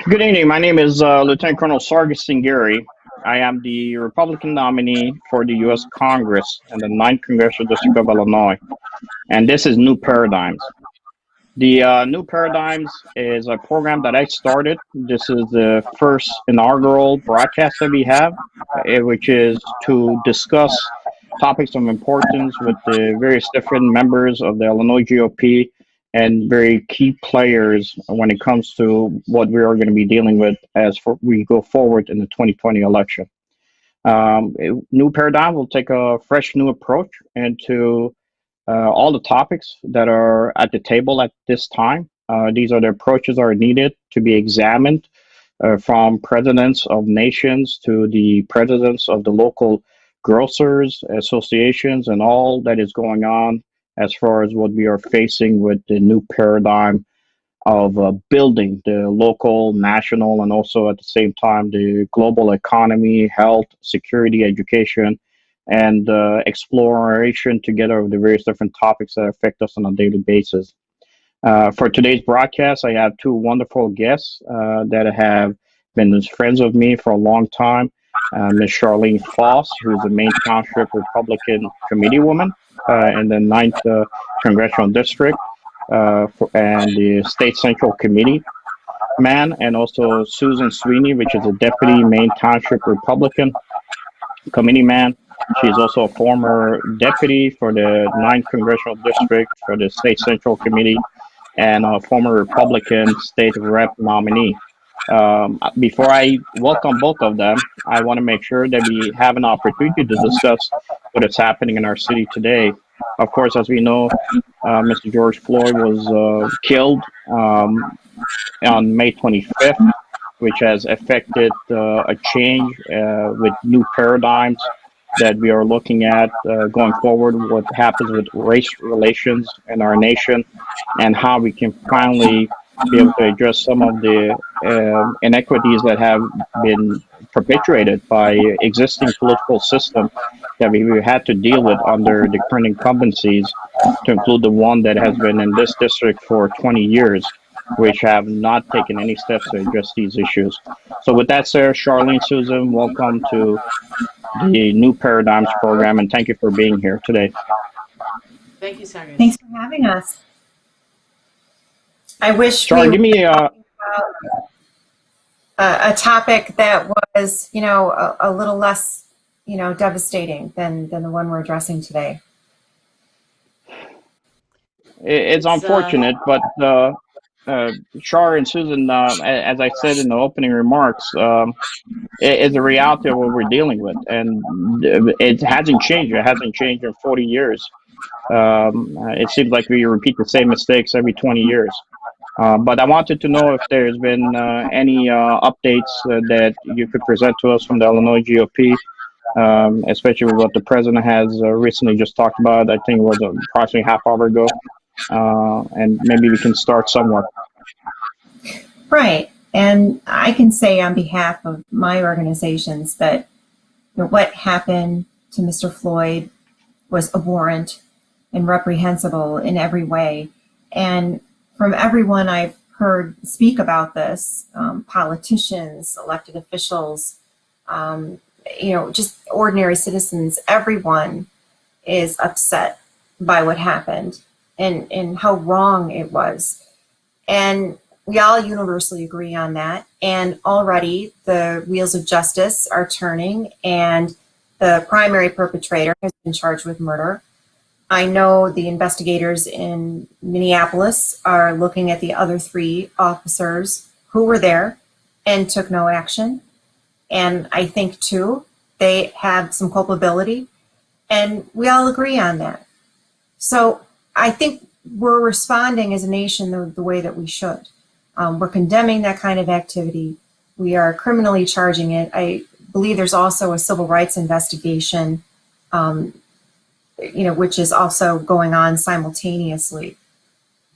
Good evening. My name is Lieutenant Colonel Sargis Sangari. I am the Republican nominee for the U.S. Congress in the 9th Congressional District of Illinois, and this is New Paradigms. The New Paradigms is a program that I started. This is the first inaugural broadcast that we have, which is to discuss topics of importance with the various different members of the Illinois GOP and very key players when it comes to what we are going to be dealing with we go forward in the 2020 election. New Paradigm will take a fresh new approach into all the topics that are at the table at this time. These are the approaches that are needed to be examined from presidents of nations to the presidents of the local grocers, associations, and all that is going on as far as what we are facing with the new paradigm of building the local, national, and also at the same time the global economy, health, security, education, and exploration together of the various different topics that affect us on a daily basis. For today's broadcast, I have two wonderful guests that have been friends of me for a long time. Ms. Charlene Foss, who is the Maine Township Republican Committee woman in the 9th Congressional District and the State Central Committee man, and also Susan Sweeney, which is a Deputy Maine Township Republican Committee man. She is also a former deputy for the 9th Congressional District for the State Central Committee and a former Republican state rep nominee. Before I welcome both of them, I want to make sure that we have an opportunity to discuss what is happening in our city today. Of course, as we know, Mr. George Floyd was killed on May 25th, which has affected a change with new paradigms that we are looking at going forward, what happens with race relations in our nation, and how we can finally be able to address some of the inequities that have been perpetuated by existing political system that we had to deal with under the current incumbencies, to include the one that has been in this district for 20 years, which have not taken any steps to address these issues. So with that, sir, Charlene, Susan, welcome to the New Paradigms program, and thank you for being here today. Thank you, Sangari. Thanks for having us. I wish Char, we give me a topic that was, a little less, devastating than the one we're addressing today. It's unfortunate, but Char and Susan, as I said in the opening remarks, it's a reality of what we're dealing with, and it hasn't changed. It hasn't changed in 40 years. It seems like we repeat the same mistakes every 20 years. But I wanted to know if there's been any updates that you could present to us from the Illinois GOP, especially with what the president has recently just talked about. I think it was approximately half hour ago. And maybe we can start somewhere. Right. And I can say on behalf of my organizations that what happened to Mr. Floyd was abhorrent and reprehensible in every way. And from everyone I've heard speak about this, politicians, elected officials, just ordinary citizens, everyone is upset by what happened and how wrong it was. And we all universally agree on that. And already the wheels of justice are turning, and the primary perpetrator has been charged with murder. I know the investigators in Minneapolis are looking at the other 3 officers who were there and took no action. And I think, too, they have some culpability, and we all agree on that. So I think we're responding as a nation the way that we should. We're condemning that kind of activity. We are criminally charging it. I believe there's also a civil rights investigation, which is also going on simultaneously.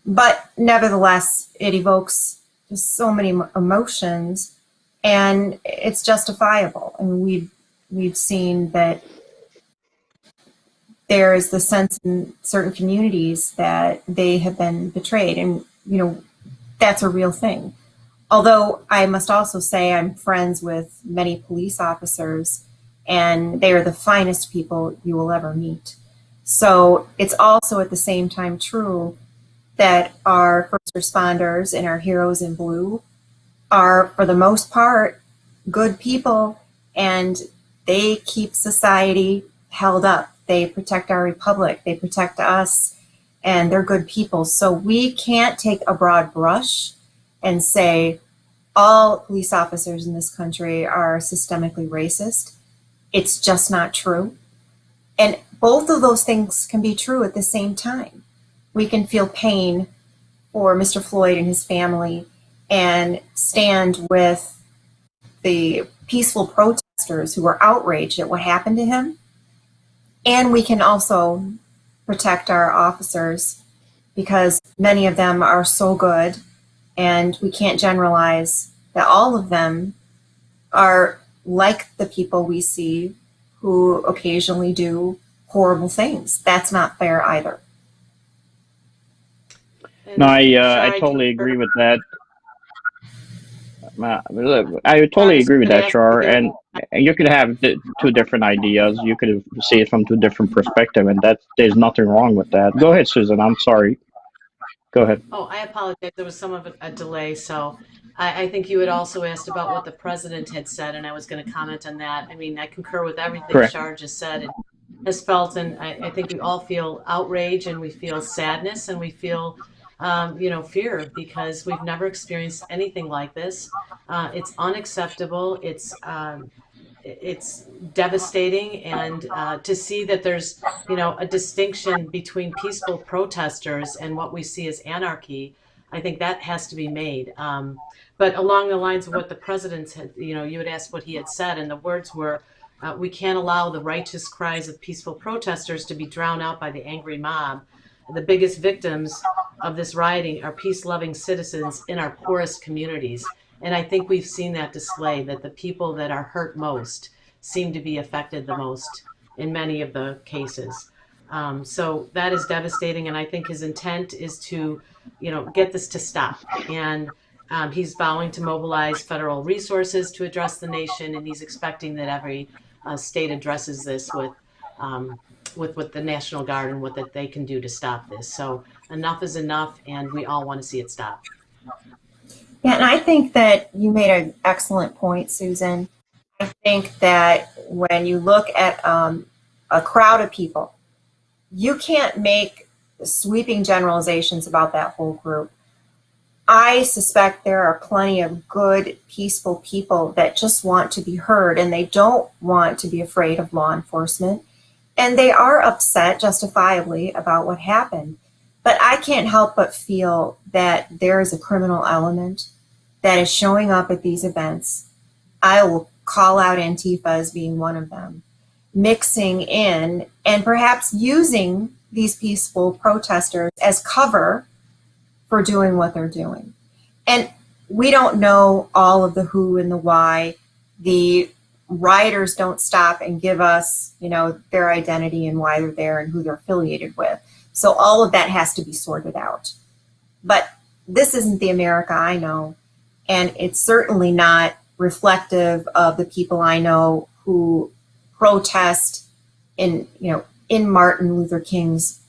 But nevertheless, it evokes just so many emotions, and it's justifiable. And we've seen that there is the sense in certain communities that they have been betrayed, and that's a real thing. Although I must also say I'm friends with many police officers, and they are the finest people you will ever meet. So it's also at the same time true that our first responders and our heroes in blue are, for the most part, good people, and they keep society held up. They protect our republic, they protect us, and they're good people. So we can't take a broad brush and say all police officers in this country are systemically racist. It's just not true. And both of those things can be true at the same time. We can feel pain for Mr. Floyd and his family and stand with the peaceful protesters who were outraged at what happened to him. And we can also protect our officers because many of them are so good, and we can't generalize that all of them are like the people we see who occasionally do horrible things. That's not fair either. No, I totally agree with that. I totally agree with that, Char. And you could have two different ideas. You could see it from two different perspectives, and that there's nothing wrong with that. Go ahead, Susan. I'm sorry. Go ahead. Oh, I apologize. There was some of a delay. So I think you had also asked about what the president had said, and I was going to comment on that. I mean, I concur with everything Correct. Shar just said and has felt, and I think we all feel outrage and we feel sadness and we feel, fear because we've never experienced anything like this. It's unacceptable. It's devastating, and to see that there's a distinction between peaceful protesters and what we see as anarchy, I think that has to be made. But along the lines of what the president had, you had asked what he had said, and the words were, we can't allow the righteous cries of peaceful protesters to be drowned out by the angry mob. The biggest victims of this rioting are peace-loving citizens in our poorest communities. And I think we've seen that display, that the people that are hurt most seem to be affected the most in many of the cases. So that is devastating, and I think his intent is to, get this to stop. And he's vowing to mobilize federal resources to address the nation, and he's expecting that every state addresses this with the National Guard and what that they can do to stop this. So enough is enough, and we all want to see it stop. Yeah, and I think that you made an excellent point, Susan. I think that when you look at a crowd of people, you can't make sweeping generalizations about that whole group. I suspect there are plenty of good, peaceful people that just want to be heard, and they don't want to be afraid of law enforcement. And they are upset, justifiably, about what happened. But I can't help but feel that there is a criminal element that is showing up at these events. I will call out Antifa as being one of them, mixing in and perhaps using these peaceful protesters as cover for doing what they're doing. And we don't know all of the who and the why. The rioters don't stop and give us, their identity and why they're there and who they're affiliated with. So all of that has to be sorted out. But this isn't the America I know, and it's certainly not reflective of the people I know who protest in Martin Luther King's,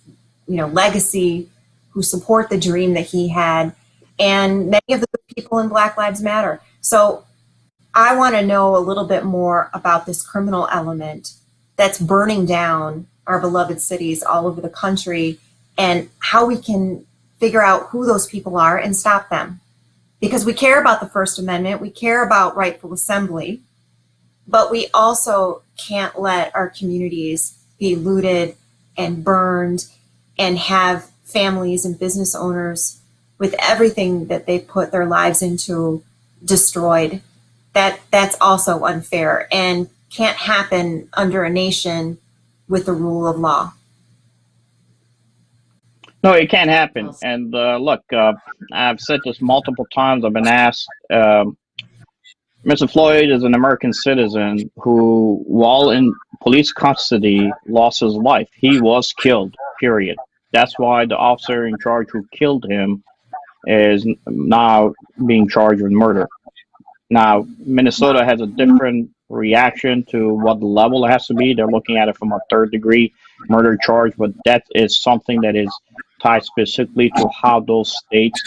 legacy, who support the dream that he had, and many of the people in Black Lives Matter. So I want to know a little bit more about this criminal element that's burning down our beloved cities all over the country, and how we can figure out who those people are and stop them. Because we care about the First Amendment, we care about rightful assembly, but we also can't let our communities be looted and burned and have families and business owners with everything that they put their lives into destroyed. That's also unfair and can't happen under a nation with the rule of law. No, it can't happen. And look, I've said this multiple times. I've been asked. Mr. Floyd is an American citizen who, while in police custody, lost his life. He was killed, period. That's why the officer in charge who killed him is now being charged with murder. Now, Minnesota has a different reaction to what level it has to be. They're looking at it from a third degree murder charge, but that is something that is tied specifically to how those states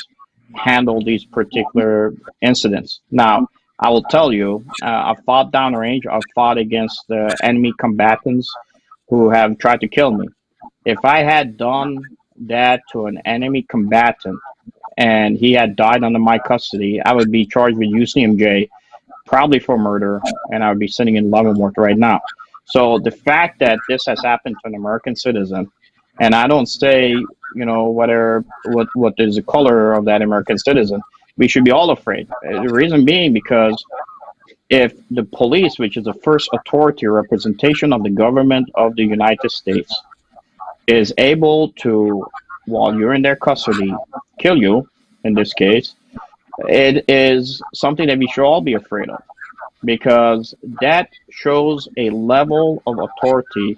handle these particular incidents. Now, I will tell you, I've fought downrange. I've fought against enemy combatants who have tried to kill me. If I had done that to an enemy combatant and he had died under my custody, I would be charged with UCMJ, probably for murder, and I would be sitting in Leavenworth right now. So the fact that this has happened to an American citizen, and I don't say, what is the color of that American citizen, we should be all afraid. The reason being because if the police, which is the first authority or representation of the government of the United States, is able to, while you're in their custody, kill you, in this case, it is something that we should all be afraid of, because that shows a level of authority,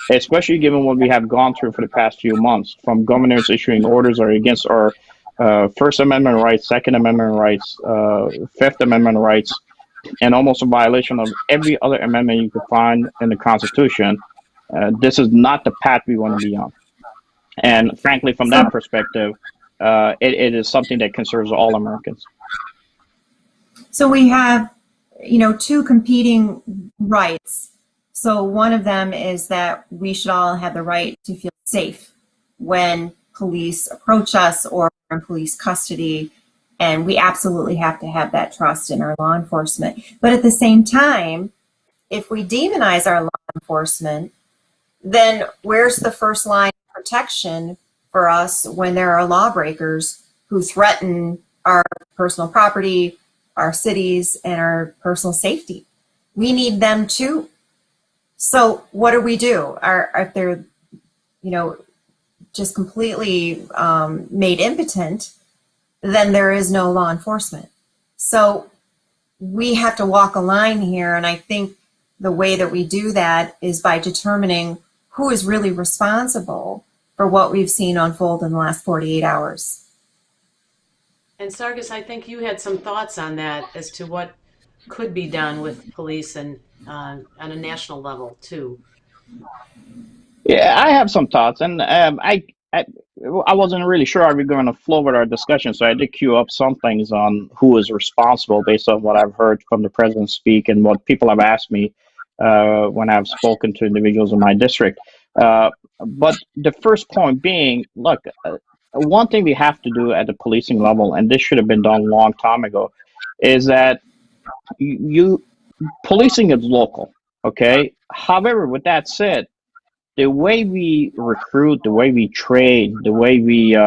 especially given what we have gone through for the past few months, from governors issuing orders or against our First Amendment rights, Second Amendment rights, Fifth Amendment rights, and almost a violation of every other amendment you could find in the Constitution. This is not the path we want to be on. And frankly, from that perspective, it is something that concerns all Americans. So we have, two competing rights. So one of them is that we should all have the right to feel safe when police approach us or in police custody, and we absolutely have to have that trust in our law enforcement. But at the same time, if we demonize our law enforcement, then where's the first line of protection for us when there are lawbreakers who threaten our personal property, our cities, and our personal safety? We need them too. So what do? If they're, just completely made impotent, then there is no law enforcement. So we have to walk a line here, and I think the way that we do that is by determining who is really responsible for what we've seen unfold in the last 48 hours. And Sargis, I think you had some thoughts on that as to what could be done with police and on a national level too. Yeah, I have some thoughts, and I wasn't really sure how we were going to flow with our discussion, so I did queue up some things on who is responsible based on what I've heard from the president speak and what people have asked me when I've spoken to individuals in my district. But the first point being, look, one thing we have to do at the policing level, and this should have been done a long time ago, is that policing is local, okay? However, with that said, the way we recruit, the way we train, the way we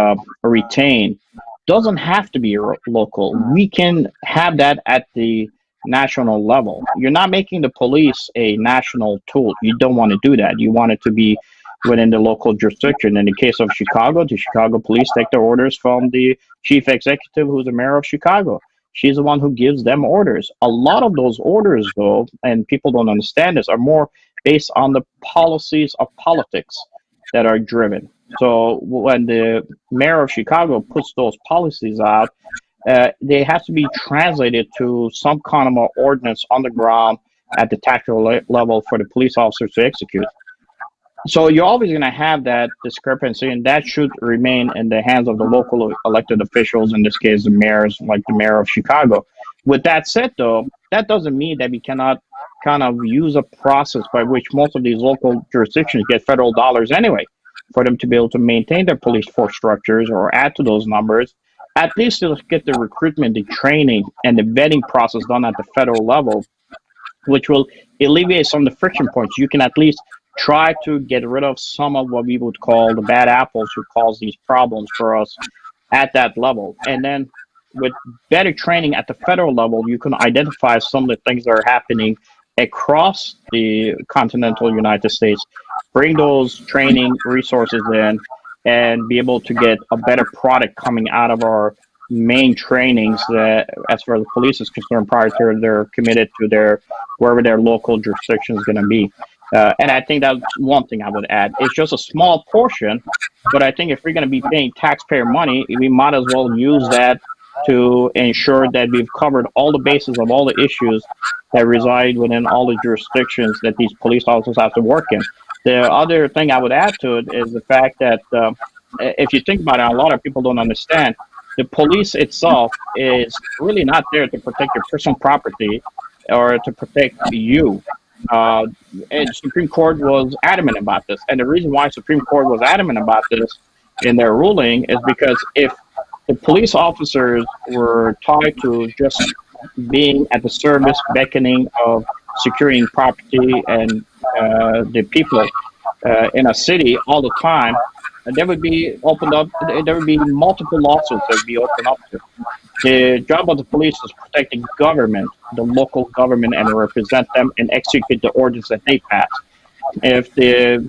retain doesn't have to be local. We can have that at the national level. You're not making the police a national tool. You don't want to do that. You want it to be within the local jurisdiction. In the case of Chicago, the Chicago police take their orders from the chief executive, who's the mayor of Chicago. She's the one who gives them orders. A lot of those orders, though, and people don't understand this, are more based on the policies of politics that are driven. So when the mayor of Chicago puts those policies out, they have to be translated to some kind of an ordinance on the ground at the tactical level for the police officers to execute. So you're always going to have that discrepancy, and that should remain in the hands of the local elected officials, in this case, the mayors, like the mayor of Chicago. With that said, though, that doesn't mean that we cannot kind of use a process by which most of these local jurisdictions get federal dollars anyway, for them to be able to maintain their police force structures or add to those numbers. At least they'll get the recruitment, the training, and the vetting process done at the federal level, which will alleviate some of the friction points. You can at least try to get rid of some of what we would call the bad apples who cause these problems for us at that level. And then with better training at the federal level, you can identify some of the things that are happening across the continental United States, bring those training resources in, and be able to get a better product coming out of our main trainings that, as far as the police is concerned, prior to they're committed to wherever their local jurisdiction is going to be. And I think that's one thing I would add. It's just a small portion, but I think if we're going to be paying taxpayer money, we might as well use that to ensure that we've covered all the bases of all the issues that reside within all the jurisdictions that these police officers have to work in. The other thing I would add to it is the fact that if you think about it, a lot of people don't understand, the police itself is really not there to protect your personal property or to protect you. And Supreme Court was adamant about this. And the reason why Supreme Court was adamant about this in their ruling is because if the police officers were tied to just being at the service, beckoning of securing property and the people in a city all the time, there would be opened up. There would be multiple lawsuits that would be opened up to. The job of the police is protecting government, the local government, and represent them and execute the orders that they pass. If the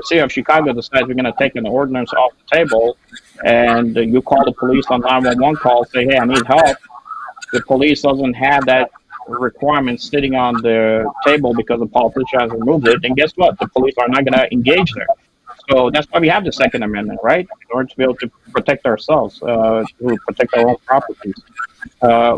city of Chicago decides we're going to take an ordinance off the table, and you call the police on 911 call, say, "Hey, I need help," the police doesn't have that requirement sitting on the table because the politician has removed it, then guess what? The police are not going to engage there. So that's why we have the Second Amendment, right? In order to be able to protect ourselves, to protect our own properties.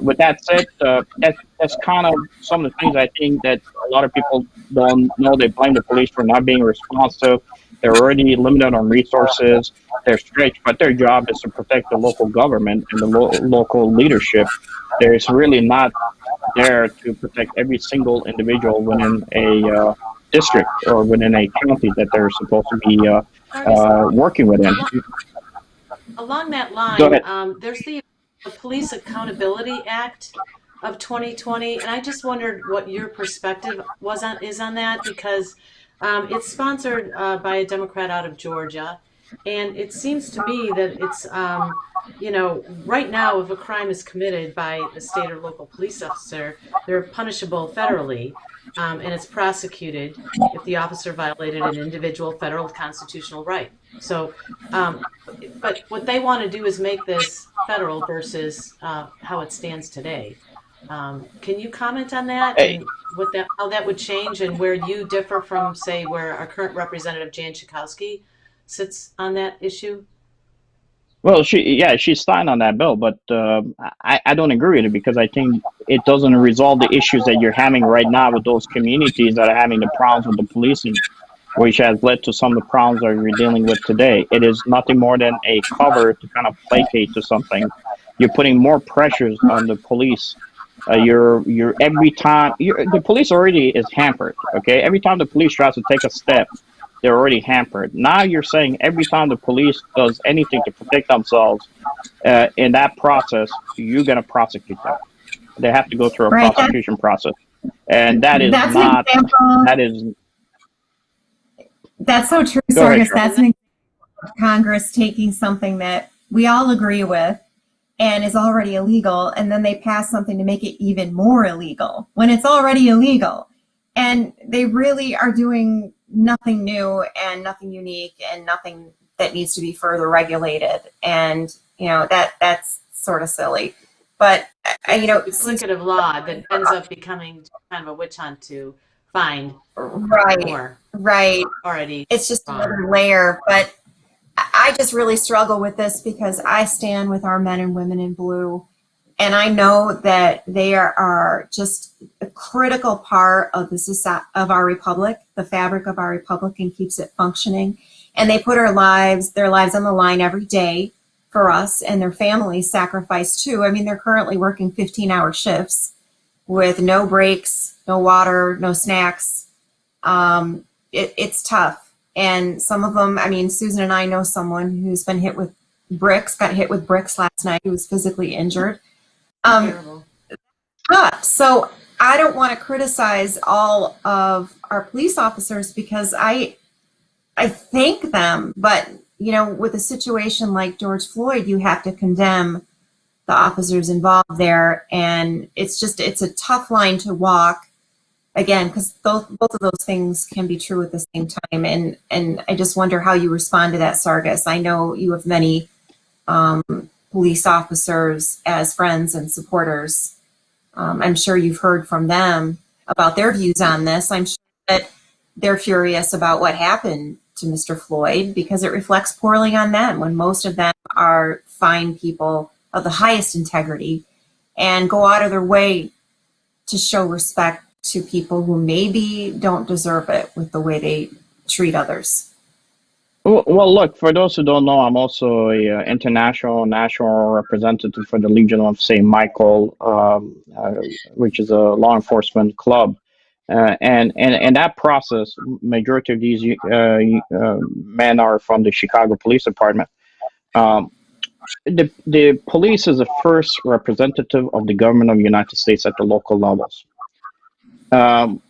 With that said, that's kind of some of the things I think that a lot of people don't know. They blame the police for not being responsive. They're already limited on resources. They're stretched, but their job is to protect the local government and the local leadership. There's really not there to protect every single individual within a district or within a county that they're supposed to be working within. Along that line, there's the Police Accountability Act of 2020, and I just wondered what your perspective is on that, because it's sponsored by a Democrat out of Georgia, and it seems to me that it's right now, if a crime is committed by a state or local police officer, they're punishable federally. And it's prosecuted if the officer violated an individual federal constitutional right. So, but what they want to do is make this federal versus how it stands today. Can you comment on that and how that would change, and where you differ from, say, where our current representative Jan Schakowsky sits on that issue? Well, she's signed on that bill, but I don't agree with it because I think it doesn't resolve the issues that you're having right now with those communities that are having the problems with the policing, which has led to some of the problems that we're dealing with today. It is nothing more than a cover to kind of placate to something. You're putting more pressures on the police. You're every time the police already is hampered. Okay, every time the police tries to take a step, they're already hampered. Now you're saying every time the police does anything to protect themselves, in that process, you're going to prosecute them. They have to go through a prosecution process. And that is that's so true, Sargis. That's an example of Congress taking something that we all agree with and is already illegal, and then they pass something to make it even more illegal when it's already illegal. And they really are doing nothing new and nothing unique and nothing that needs to be further regulated. And, that's sort of silly. But, duplicative law that ends up becoming kind of a witch hunt to find more. Right. Already. It's just another layer. But I just really struggle with this because I stand with our men and women in blue. And I know that they are just a critical part of of our republic, the fabric of our republic, and keeps it functioning. And they put their lives on the line every day for us, and their families sacrifice too. I mean, they're currently working 15-hour shifts with no breaks, no water, no snacks. It's tough. And some of them, I mean, Susan and I know someone who's been got hit with bricks last night, who was physically injured. So I don't want to criticize all of our police officers because I thank them, but with a situation like George Floyd, you have to condemn the officers involved there, and it's a tough line to walk. Again, because both of those things can be true at the same time, and I just wonder how you respond to that, Sargis. I know you have many police officers as friends and supporters. I'm sure you've heard from them about their views on this. I'm sure that they're furious about what happened to Mr. Floyd because it reflects poorly on them when most of them are fine people of the highest integrity and go out of their way to show respect to people who maybe don't deserve it with the way they treat others. Well, look, for those who don't know, I'm also a international national representative for the Legion of St. Michael, which is a law enforcement club. And that process, majority of these men are from the Chicago Police Department. Um, the police is the first representative of the government of the United States at the local levels. Um,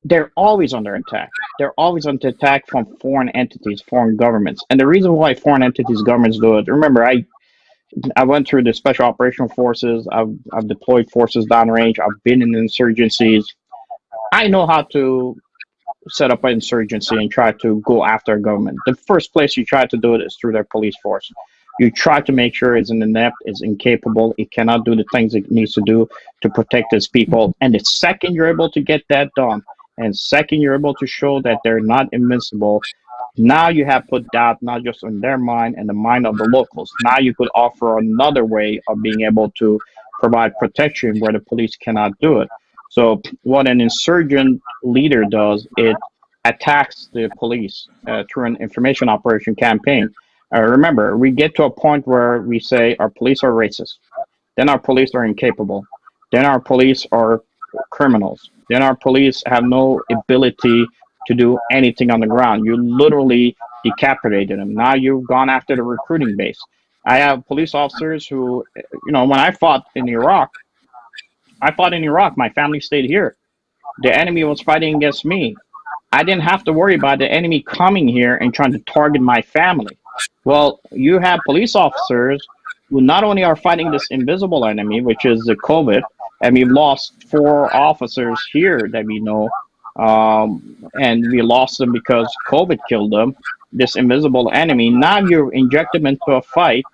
they're always under attack. They're always under attack from foreign entities, foreign governments. And the reason why foreign entities, governments do it, remember, I went through the special operational forces. I've deployed forces downrange. I've been in insurgencies. I know how to set up an insurgency and try to go after a government. The first place you try to do it is through their police force. You try to make sure it's inept, it's incapable, it cannot do the things it needs to do to protect its people. And the second you're able to get that done, and second you're able to show that they're not invincible, now you have put doubt not just in their mind and the mind of the locals. Now you could offer another way of being able to provide protection where the police cannot do it. So what an insurgent leader does, it attacks the police through an information operation campaign. Remember, we get to a point where we say our police are racist, then our police are incapable, then our police are criminals, then our police have no ability to do anything on the ground. You literally decapitated them. Now you've gone after the recruiting base. I have police officers who, when I fought in Iraq. My family stayed here. The enemy was fighting against me. I didn't have to worry about the enemy coming here and trying to target my family. Well, you have police officers who not only are fighting this invisible enemy, which is the COVID, and we've lost 4 officers here that we know, and we lost them because COVID killed them, this invisible enemy. Now you inject them into a fight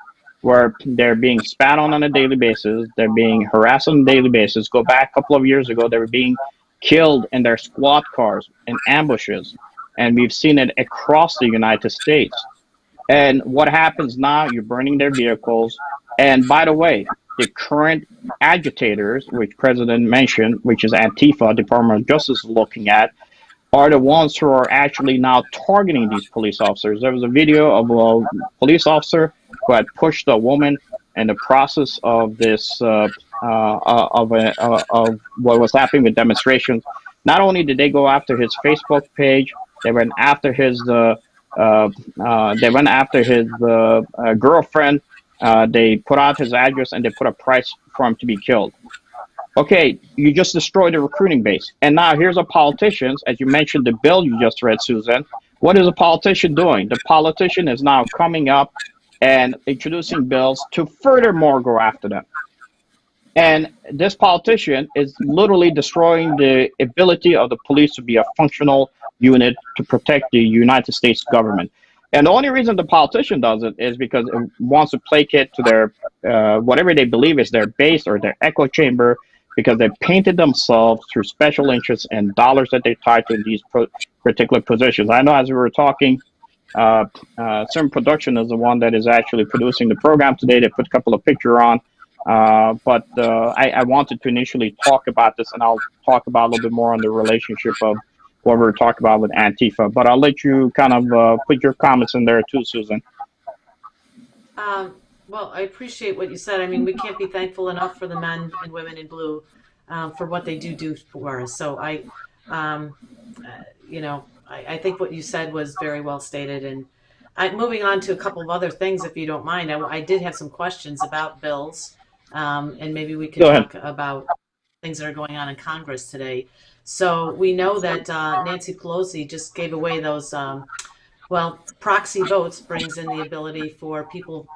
where they're being spat on a daily basis, they're being harassed on a daily basis. Go back a couple of years ago, they were being killed in their squad cars in ambushes, and we've seen it across the United States. And what happens now, you're burning their vehicles. And by the way, the current agitators, which President mentioned, which is Antifa, Department of Justice is looking at, are the ones who are actually now targeting these police officers. There was a video of a police officer who had pushed a woman in the process of this, of what was happening with demonstrations. Not only did they go after his Facebook page, they went after his girlfriend. They put out his address and they put a price for him to be killed. Okay, you just destroyed the recruiting base. And now here's a politician, as you mentioned, the bill you just read, Susan. What is a politician doing? The politician is now coming up and introducing bills to furthermore go after them. And this politician is literally destroying the ability of the police to be a functional unit to protect the United States government. And the only reason the politician does it is because it wants to placate to their, whatever they believe is their base or their echo chamber, because they painted themselves through special interests and dollars that they tied to these particular positions. I know as we were talking, Sim Production is the one that is actually producing the program today. They put a couple of pictures on. But I wanted to initially talk about this, and I'll talk about a little bit more on the relationship of what we were talking about with Antifa. But I'll let you kind of put your comments in there too, Susan. Well, I appreciate what you said. I mean, we can't be thankful enough for the men and women in blue for what they do for us. So I think what you said was very well stated. And moving on to a couple of other things, if you don't mind, I did have some questions about bills, and maybe we could talk about things that are going on in Congress today. So we know that Nancy Pelosi just gave away those, proxy votes brings in the ability for people,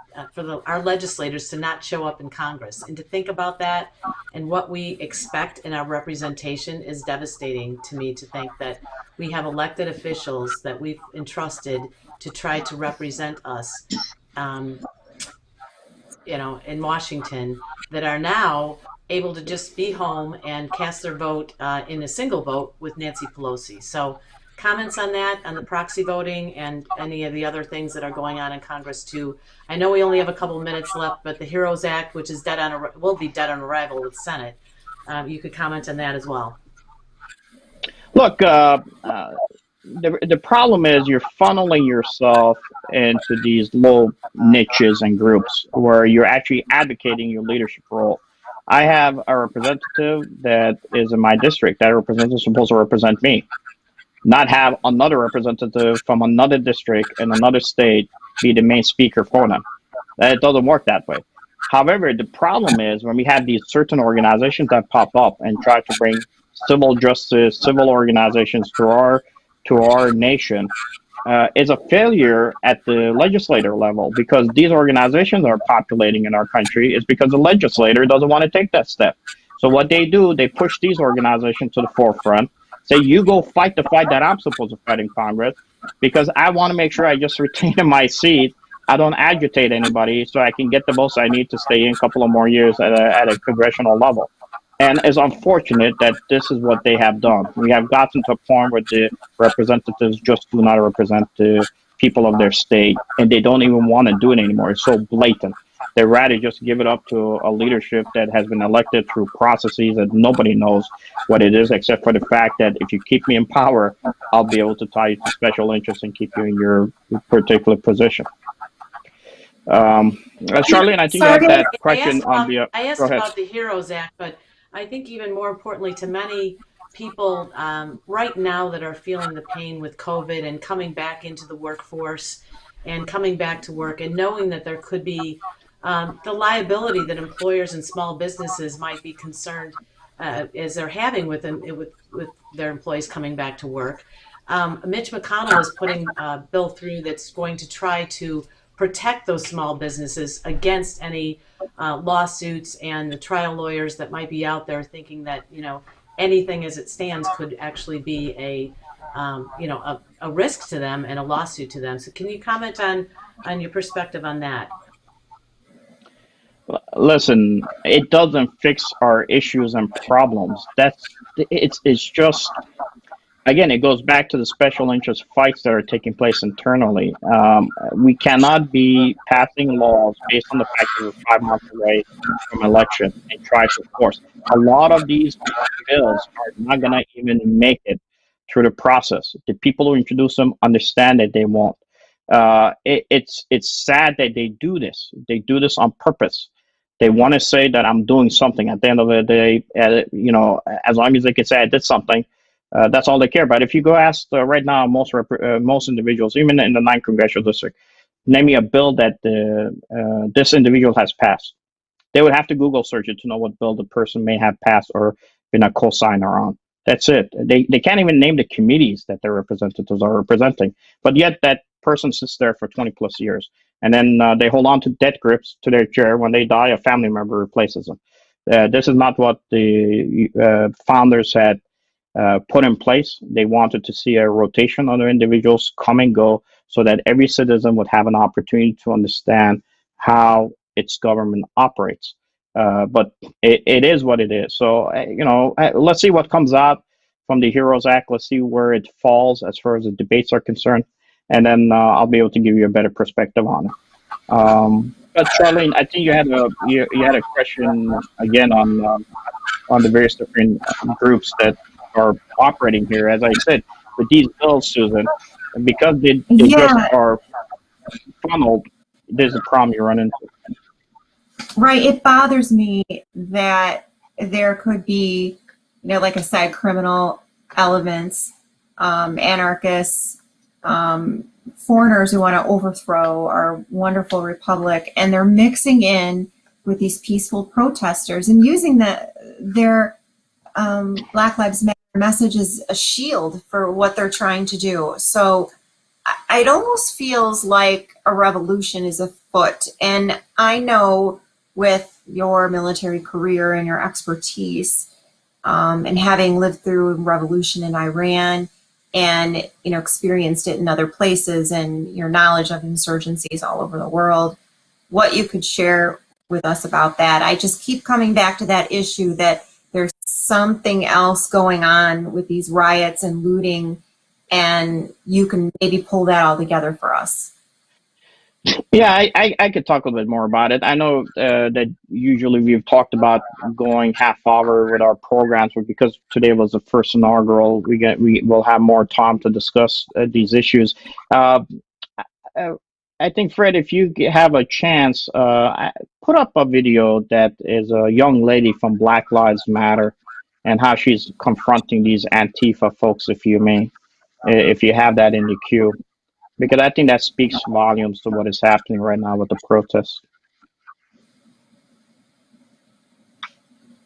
our legislators to not show up in Congress. And to think about that and what we expect in our representation is devastating to me, to think that we have elected officials that we've entrusted to try to represent us, in Washington, that are now able to just be home and cast their vote in a single vote with Nancy Pelosi. So comments on that, on the proxy voting and any of the other things that are going on in Congress too? I know we only have a couple minutes left, but the HEROES Act, which is will be dead on arrival with Senate, you could comment on that as well. Look, the problem is you're funneling yourself into these little niches and groups where you're actually advocating your leadership role. I have a representative that is in my district. That representative is supposed to represent me, not have another representative from another district in another state be the main speaker for them. It doesn't work that way. However, the problem is when we have these certain organizations that pop up and try to bring civil justice, civil organizations to our nation, is a failure at the legislator level, because these organizations are populating in our country is because the legislator doesn't want to take that step. So what they do, they push these organizations to the forefront, say, you go fight the fight that I'm supposed to fight in Congress, because I want to make sure I just retain my seat. I don't agitate anybody, so I can get the votes I need to stay in a couple of more years at a congressional level. And it's unfortunate that this is what they have done. We have gotten to a point where the representatives just do not represent the people of their state, and they don't even want to do it anymore. It's so blatant. They'd rather just give it up to a leadership that has been elected through processes that nobody knows what it is, except for the fact that if you keep me in power, I'll be able to tie you to special interests and keep you in your particular position. Charlene, I think you had that question on the. I asked about the HEROES Act, but I think even more importantly to many people right now that are feeling the pain with COVID and coming back into the workforce and coming back to work and knowing that there could be the liability that employers and small businesses might be concerned as they're having with their employees coming back to work. Mitch McConnell is putting a bill through that's going to try to protect those small businesses against any lawsuits and the trial lawyers that might be out there thinking that, you know, anything as it stands could actually be a risk to them and a lawsuit to them. So can you comment on your perspective on that? Listen, it doesn't fix our issues and problems. It's just, again, it goes back to the special interest fights that are taking place internally. We cannot be passing laws based on the fact that we're 5 months away from election and try to force. A lot of these bills are not going to even make it through the process. The people who introduce them understand that they won't. It's sad that they do this. They do this on purpose. They want to say that I'm doing something. At the end of the day, as long as they can say I did something, that's all they care about. If you go ask right now, most individuals, even in the 9th congressional district, name me a bill that this individual has passed. They would have to Google search it to know what bill the person may have passed or been a co-signer on. That's it. They can't even name the committees that their representatives are representing. But yet that person sits there for 20 plus years. And then they hold on to death grips to their chair. When they die, a family member replaces them. This is not what the founders had put in place. They wanted to see a rotation of the individuals come and go so that every citizen would have an opportunity to understand how its government operates. But it is what it is. So, let's see what comes out from the HEROES Act. Let's see where it falls as far as the debates are concerned. And then I'll be able to give you a better perspective on it. But Charlene, I think you had a question again on the various different groups that are operating here. As I said, with these bills, Susan, because they just are funneled, there's a problem you run into. Right. It bothers me that there could be, like I said, criminal elements, anarchists, foreigners who want to overthrow our wonderful republic, and they're mixing in with these peaceful protesters and using their Black Lives Matter message as a shield for what they're trying to do. So it almost feels like a revolution is afoot. And I know with your military career and your expertise, and having lived through a revolution in Iran and experienced it in other places, and your knowledge of insurgencies all over the world, what you could share with us about that. I just keep coming back to that issue that there's something else going on with these riots and looting, and you can maybe pull that all together for us. Yeah, I could talk a little bit more about it. I know that usually we've talked about going half hour with our programs, but because today was the first inaugural, we will have more time to discuss these issues. Uh, uh, I think, Fred, if you have a chance, put up a video that is a young lady from Black Lives Matter and how she's confronting these Antifa folks, if you may, if you have that in the queue, because I think that speaks volumes to what is happening right now with the protests.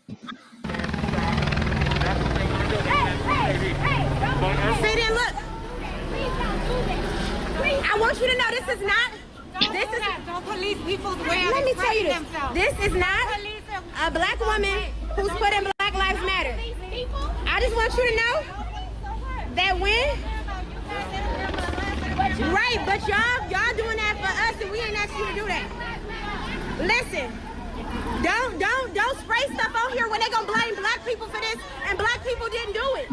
Sit and look. I want you to know this is not. Don't police people's way of Let me tell you this. themselves. This is not a black woman who's put in Black Lives Matter. I just want you to know that right, but y'all doing that for us and we ain't asked you to do that. Listen, don't spray stuff on here when they gonna blame black people for this and black people didn't do it.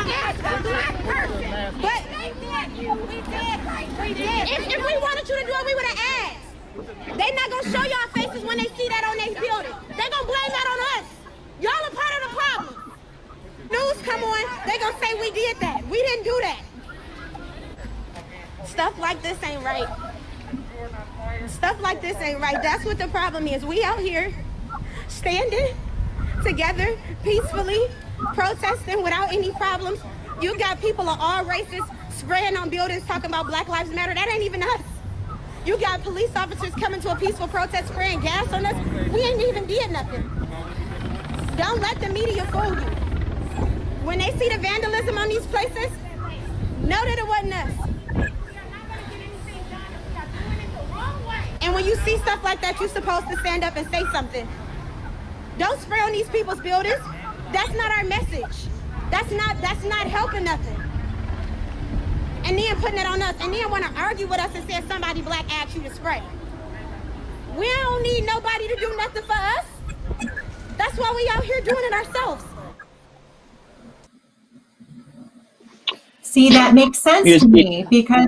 Yes, a black person. But if we wanted you to do it, we would have asked. They not gonna show y'all faces when they see that on their building. They gonna blame that on us. Y'all are part of the problem. News come on, they gonna say we did that. We didn't do that. Stuff like this ain't right. Stuff like this ain't right. That's what the problem is. We out here standing together peacefully, protesting without any problems. You got people of all races spraying on buildings talking about Black Lives Matter. That ain't even us. You got police officers coming to a peaceful protest spraying gas on us. We ain't even did nothing. Don't let the media fool you. When they see the vandalism on these places, know that it wasn't us. And when you see stuff like that, you're supposed to stand up and say something. Don't spray on these people's buildings. That's not our message. That's not helping nothing. And then putting it on us, and then want to argue with us and say somebody black asked you to spray. We don't need nobody to do nothing for us. That's why we out here doing it ourselves. See, that makes sense to me, because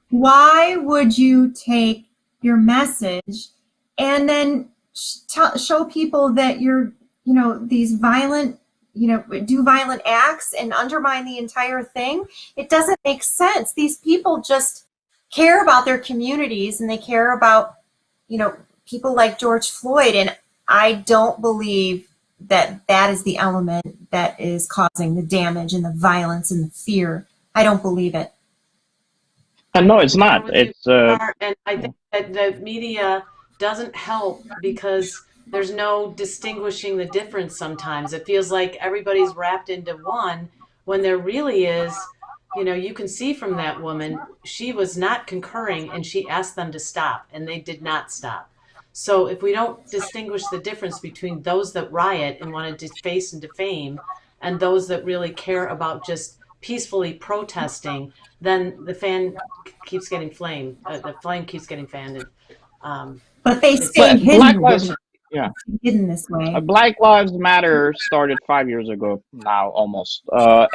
why would you take your message and then show people that you're, these violent, do violent acts and undermine the entire thing? It doesn't make sense. These people just care about their communities and they care about, people like George Floyd. And I don't believe that that is the element that is causing the damage and the violence and the fear. I don't believe it. No, it's not. It's and I think that the media doesn't help because there's no distinguishing the difference sometimes. It feels like everybody's wrapped into one when there really is, you can see from that woman, she was not concurring and she asked them to stop and they did not stop. So if we don't distinguish the difference between those that riot and want to deface and defame and those that really care about just peacefully protesting, then the fan keeps getting flamed. The flame keeps getting fanned. But they stay hidden. Hidden this way. Black Lives Matter started 5 years ago now, almost,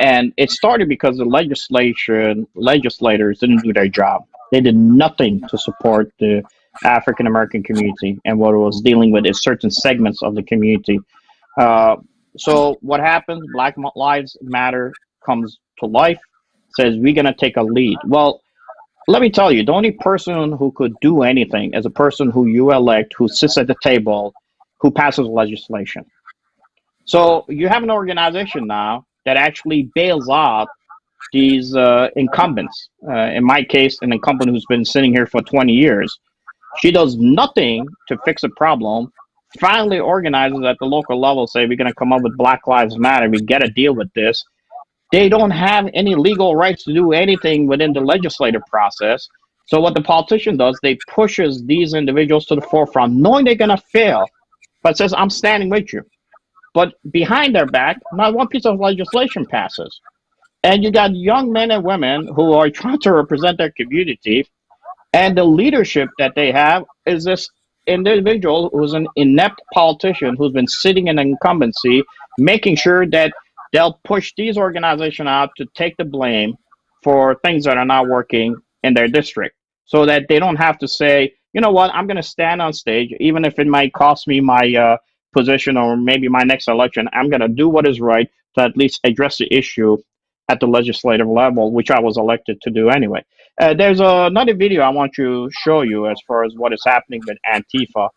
and it started because the legislators didn't do their job. They did nothing to support the African American community, and what it was dealing with is certain segments of the community. So what happens? Black Lives Matter comes to life, says we're going to take a lead. Well, let me tell you, the only person who could do anything is a person who you elect, who sits at the table, who passes legislation. So you have an organization now that actually bails out these incumbents. In my case, an incumbent who's been sitting here for 20 years. She does nothing to fix a problem, finally organizes at the local level, say we're going to come up with Black Lives Matter, we got to deal with this. They don't have any legal rights to do anything within the legislative process. So what the politician does, they pushes these individuals to the forefront, knowing they're going to fail, but says, I'm standing with you. But behind their back, not one piece of legislation passes. And you got young men and women who are trying to represent their community, and the leadership that they have is this individual who's an inept politician who's been sitting in incumbency, making sure that they'll push these organizations out to take the blame for things that are not working in their district, so that they don't have to say, you know what, I'm going to stand on stage, even if it might cost me my position or maybe my next election. I'm going to do what is right to at least address the issue at the legislative level, which I was elected to do anyway. There's another video I want to show you as far as what is happening with Antifa,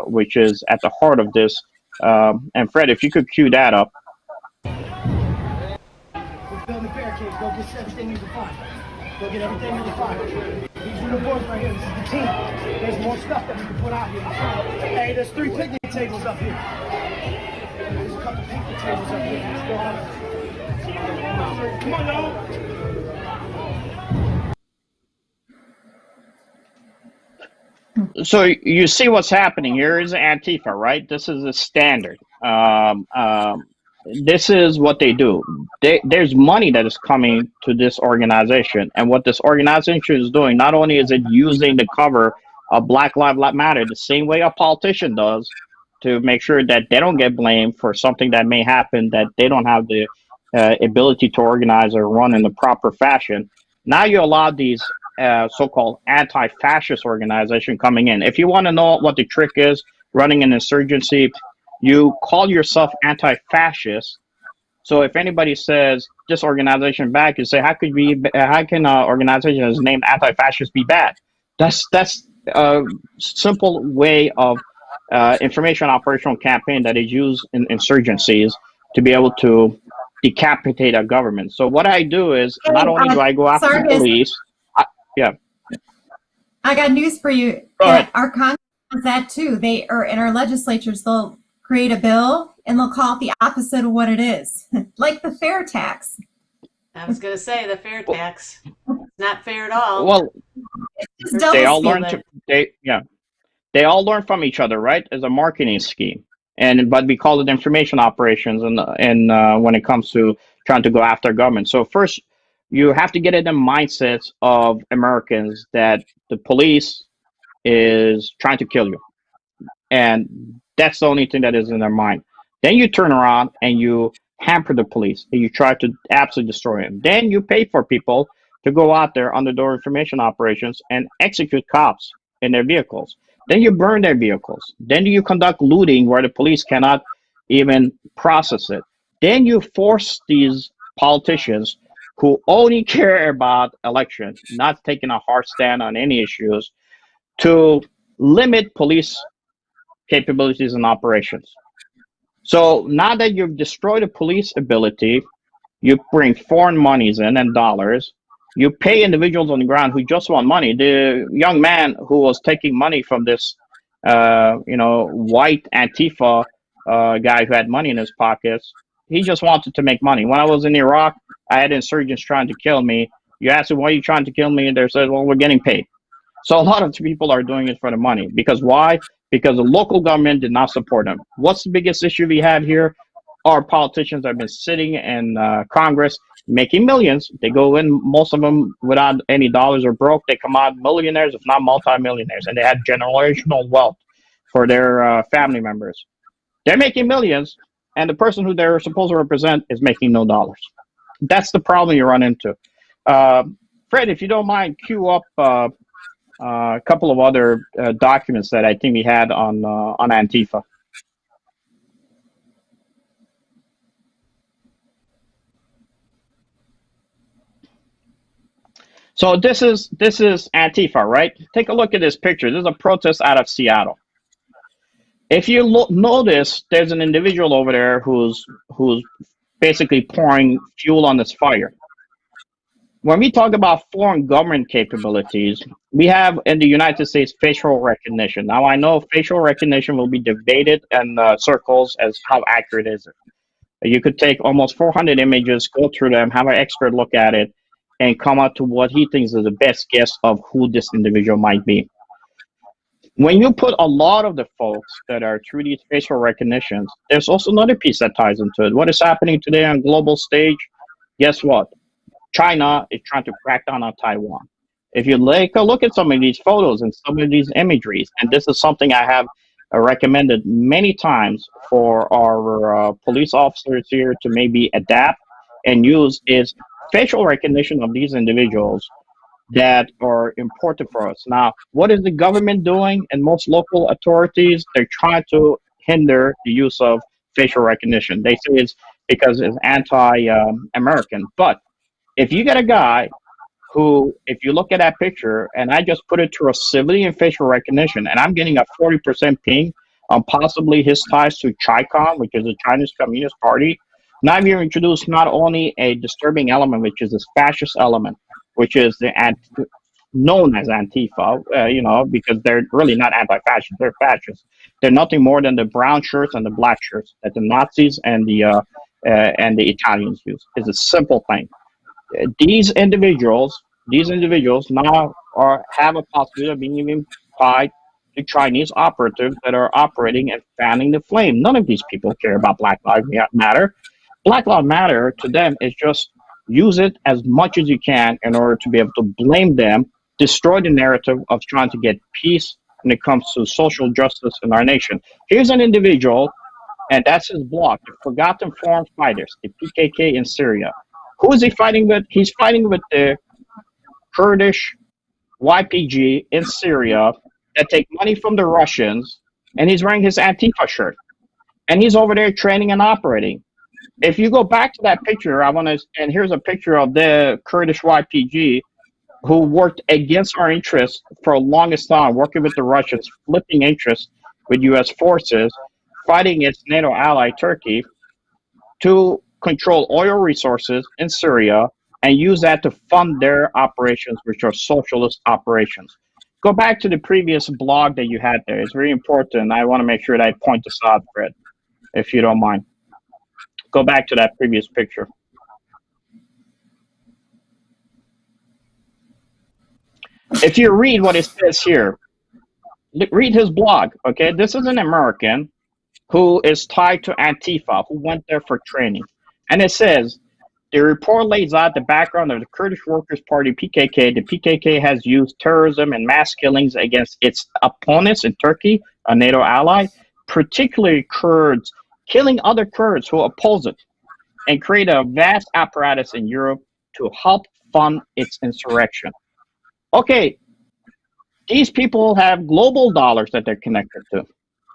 which is at the heart of this. And Fred, if you could cue that up. We're building barricades. Go get everything you can find. Go get everything you can find. These are the boys right here. This is the team. There's more stuff that we can put out here. Hey, there's 3 picnic tables up here. There's a couple picnic tables up here. Let's go on. Come on, y'all. So you see what's happening here is Antifa, right? This is a standard. This is what they do. There's money that is coming to this organization, and what this organization is doing, not only is it using the cover of Black Lives Matter the same way a politician does to make sure that they don't get blamed for something that may happen that they don't have the ability to organize or run in the proper fashion. Now you allow these so-called anti-fascist organization coming in. If you want to know what the trick is running an insurgency, you call yourself anti-fascist. So if anybody says this organization bad, you say, how can an organization that's named anti-fascist be bad? That's a simple way of information operational campaign that is used in insurgencies to be able to decapitate a government. So what I do is not only do I go after the police, I got news for you. Our Congress does that too. They are in our legislatures. They'll create a bill and they'll call it the opposite of what it is, like the fair tax. I was going to say the fair tax. It's not fair at all. Well, they all learn they all learn from each other, right? As a marketing scheme, but we call it information operations, and when it comes to trying to go after government. So first, you have to get in the mindsets of Americans that the police is trying to kill you, and that's the only thing that is in their mind. Then you turn around and you hamper the police and you try to absolutely destroy them. Then you pay for people to go out there under door information operations and execute cops in their vehicles. Then you burn their vehicles. Then you conduct looting where the police cannot even process it. Then you force these politicians who only care about elections, not taking a hard stand on any issues, to limit police capabilities and operations. So now that you've destroyed the police ability, you bring foreign monies in and dollars. You pay individuals on the ground who just want money. The young man who was taking money from this, white Antifa guy who had money in his pockets, he just wanted to make money. When I was in Iraq, I had insurgents trying to kill me. You ask them, why are you trying to kill me? And they said, well, we're getting paid. So a lot of people are doing it for the money. Because why? Because the local government did not support them. What's the biggest issue we have here? Our politicians have been sitting in Congress making millions. They go in, most of them without any dollars or broke. They come out millionaires, if not multimillionaires, and they have generational wealth for their family members. They're making millions, and the person who they're supposed to represent is making no dollars. That's the problem you run into. Fred, if you don't mind, cue up a couple of other documents that I think we had on Antifa. So this is Antifa, right? Take a look at this picture. This is a protest out of Seattle. If you notice, there's an individual over there who's basically pouring fuel on this fire. When we talk about foreign government capabilities, we have in the United States facial recognition. Now, I know facial recognition will be debated in circles as how accurate is it. You could take almost 400 images, go through them, have an expert look at it, and come up to what he thinks is the best guess of who this individual might be. When you put a lot of the folks that are through these facial recognitions, there's also another piece that ties into it. What is happening today on global stage? Guess what? China is trying to crack down on Taiwan. If you take a look at some of these photos and some of these imageries, and this is something I have recommended many times for our police officers here to maybe adapt and use is facial recognition of these individuals that are important for us. Now, what is the government doing and most local authorities? They're trying to hinder the use of facial recognition. They say it's because it's anti-American. But if you get a guy who, if you look at that picture, and I just put it through a civilian facial recognition, and I'm getting a 40% ping on possibly his ties to CHICOM, which is the Chinese Communist Party. Now you've introduced not only a disturbing element, which is this fascist element, which is known as Antifa, because they're really not anti-fascist, they're fascists. They're nothing more than the brown shirts and the black shirts that the Nazis and the Italians use. It's a simple thing. These individuals now have a possibility of being even tied to Chinese operatives that are operating and fanning the flame. None of these people care about Black Lives Matter. Black Lives Matter to them is just use it as much as you can in order to be able to blame them, destroy the narrative of trying to get peace when it comes to social justice in our nation. Here's an individual, and that's his blog, the Forgotten Foreign Fighters, the PKK in Syria. Who is he fighting with? He's fighting with the Kurdish YPG in Syria that take money from the Russians, and he's wearing his Antifa shirt. And he's over there training and operating. If you go back to that picture, and here's a picture of the Kurdish YPG who worked against our interests for the longest time, working with the Russians, flipping interests with U.S. forces, fighting its NATO ally Turkey to control oil resources in Syria and use that to fund their operations, which are socialist operations. Go back to the previous blog that you had there. It's very important. I want to make sure that I point this out, Fred, if you don't mind. Go back to that previous picture. If you read what it says here, read his blog, okay? This is an American who is tied to Antifa, who went there for training. And it says, the report lays out the background of the Kurdish Workers' Party, PKK. The PKK has used terrorism and mass killings against its opponents in Turkey, a NATO ally, particularly Kurds, killing other Kurds who oppose it, and create a vast apparatus in Europe to help fund its insurrection. Okay, these people have global dollars that they're connected to.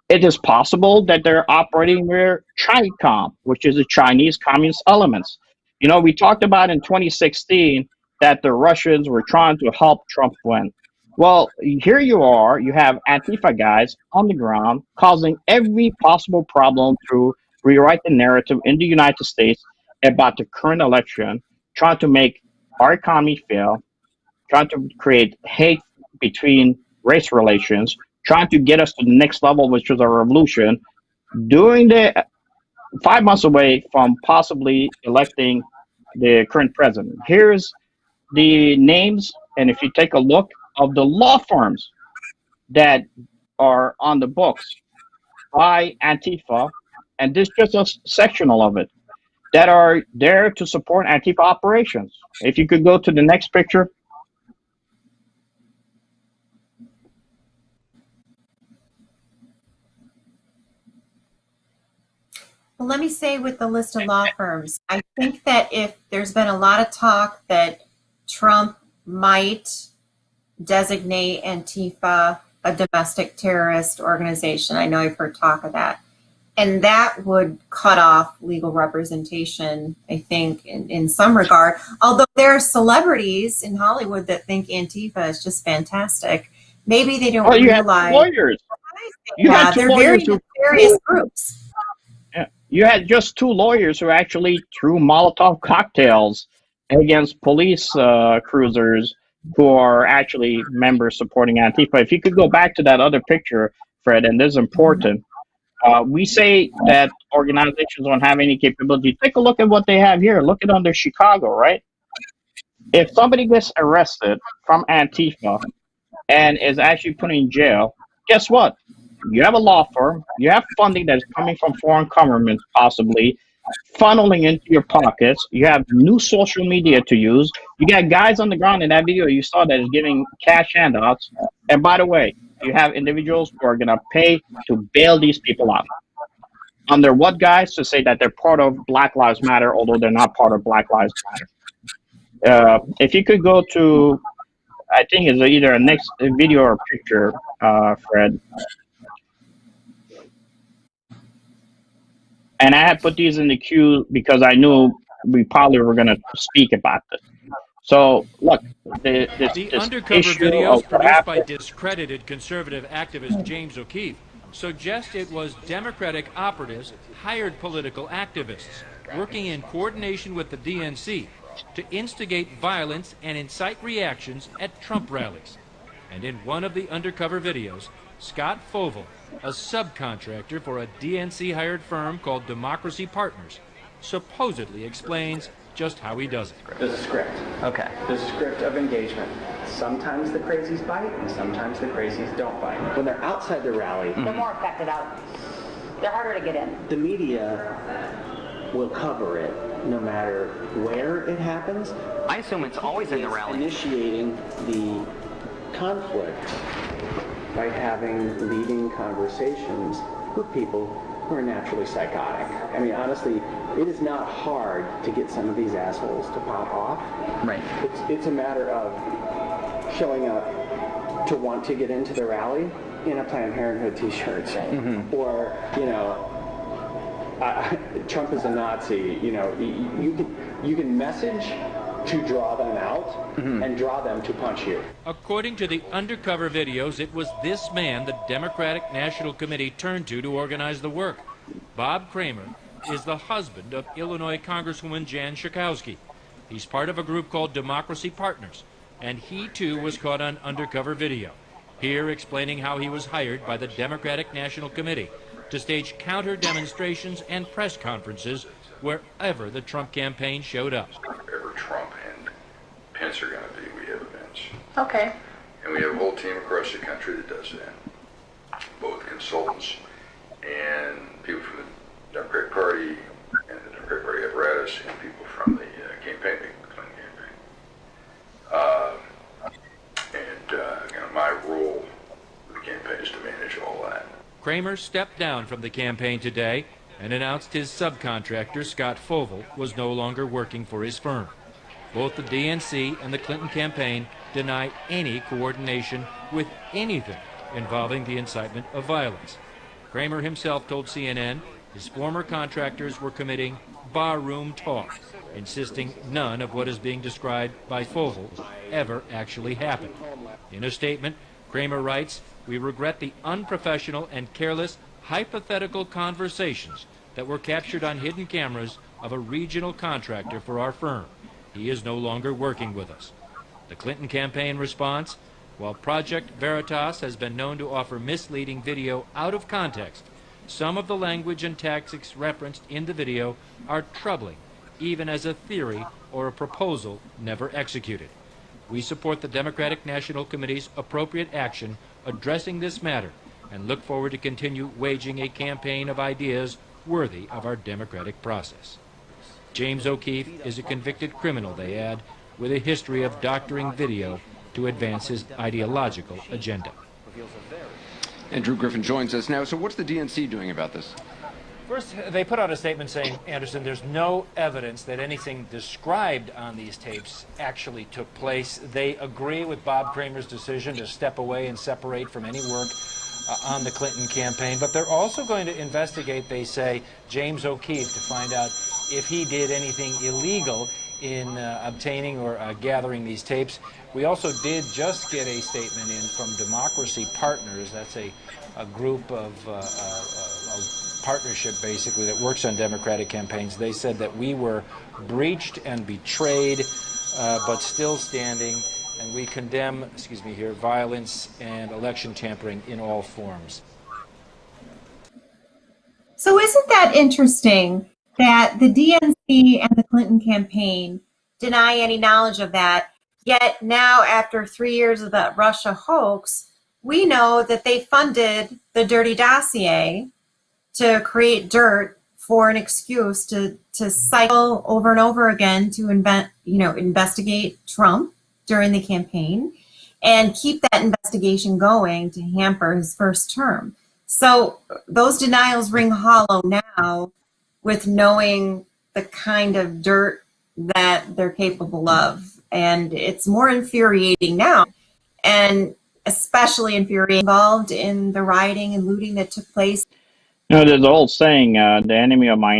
It is possible that they're operating with CHICOM, which is the Chinese Communist elements. We talked about in 2016 that the Russians were trying to help Trump win. Well, here you are, you have Antifa guys on the ground causing every possible problem to rewrite the narrative in the United States about the current election, trying to make our economy fail, trying to create hate between race relations, trying to get us to the next level, which is a revolution, doing the 5 months away from possibly electing the current president. Here's the names, and if you take a look of the law firms that are on the books by Antifa, and this is just a sectional of it, that are there to support Antifa operations. If you could go to the next picture. Well, let me say with the list of law firms, I think that if there's been a lot of talk that Trump might designate Antifa a domestic terrorist organization, I know I've heard talk of that, and that would cut off legal representation, I think, in some regard. Although there are celebrities in Hollywood that think Antifa is just fantastic. Maybe they don't realize. Lawyers. Yeah, they're very nefarious groups. You had just two lawyers who actually threw Molotov cocktails against police cruisers who are actually members supporting Antifa. If you could go back to that other picture, Fred, and this is important. We say that organizations don't have any capability. Take a look at what they have here. Look at under Chicago, right? If somebody gets arrested from Antifa and is actually put in jail, guess what? You have a law firm, you have funding that is coming from foreign governments, possibly funneling into your pockets. You have new social media to use. You got guys on the ground in that video you saw that is giving cash handouts. And by the way, you have individuals who are going to pay to bail these people out. Under what guise? To say that they're part of Black Lives Matter, although they're not part of Black Lives Matter. If you could go to, I think it's either a next video or picture, Fred. And I had put these in the queue because I knew we probably were going to speak about this. So, look, this undercover videos produced by discredited conservative activist James O'Keefe suggest it was Democratic operatives hired political activists working in coordination with the DNC to instigate violence and incite reactions at Trump rallies. And in one of the undercover videos, Scott Fovel, a subcontractor for a DNC-hired firm called Democracy Partners, supposedly explains just how he does it. There's a script. Okay. There's a script of engagement. Sometimes the crazies bite, and sometimes the crazies don't bite. When they're outside the rally, they're more affected out. They're harder to get in. The media will cover it no matter where it happens. I assume it's always in the rally. Initiating the conflict by leading conversations with people who are naturally psychotic. I mean, honestly, it is not hard to get some of these assholes to pop off. Right. It's a matter of showing up to want to get into the rally in a Planned Parenthood t-shirt, or, you know, Trump is a Nazi. You know, you can message to draw them out and draw them to punch you. According to the undercover videos, it was this man the Democratic National Committee turned to organize the work. Bob Kramer is the husband of Illinois Congresswoman Jan Schakowsky. He's part of a group called Democracy Partners, and he too was caught on undercover video, here explaining how he was hired by the Democratic National Committee to stage counter demonstrations and press conferences wherever the Trump campaign showed up. Wherever Trump and Pence are going to be, we have events. Okay. And we have a whole team across the country that does that. Both consultants and people from the Democratic Party and the Democratic Party apparatus and people from the campaign, the Clinton campaign. My role with the campaign is to manage all that. Kramer stepped down from the campaign today and announced his subcontractor, Scott Fovel, was no longer working for his firm. Both the DNC and the Clinton campaign deny any coordination with anything involving the incitement of violence. Kramer himself told CNN his former contractors were committing barroom talk, insisting none of what is being described by Fovel ever actually happened. In a statement, Kramer writes, "We regret the unprofessional and careless hypothetical conversations that were captured on hidden cameras of a regional contractor for our firm. He is no longer working with us." The Clinton campaign response, while Project Veritas has been known to offer misleading video out of context, some of the language and tactics referenced in the video are troubling, even as a theory or a proposal never executed. We support the Democratic National Committee's appropriate action addressing this matter and look forward to continue waging a campaign of ideas worthy of our democratic process. James O'Keefe is a convicted criminal, they add, with a history of doctoring video to advance his ideological agenda. Andrew Griffin joins us now. So what's the DNC doing about this? First, they put out a statement saying, Anderson, there's no evidence that anything described on these tapes actually took place. They agree with Bob Kramer's decision to step away and separate from any work on the Clinton campaign, but they're also going to investigate, they say, James O'Keefe to find out if he did anything illegal in obtaining or gathering these tapes. We also did just get a statement in from Democracy Partners. That's a group of partnership, basically, that works on Democratic campaigns. They said that we were breached and betrayed, but still standing, and we condemn, violence and election tampering in all forms. So isn't that interesting that the DNC and the Clinton campaign deny any knowledge of that, yet now after 3 years of the Russia hoax, we know that they funded the dirty dossier to create dirt for an excuse to cycle over and over again to investigate Trump during the campaign. and keep that investigation going to hamper his first term. So those denials ring hollow now with knowing the kind of dirt that they're capable of. And it's more infuriating now, and especially infuriating involved in the rioting and looting that took place. You know, there's the old saying, the enemy of my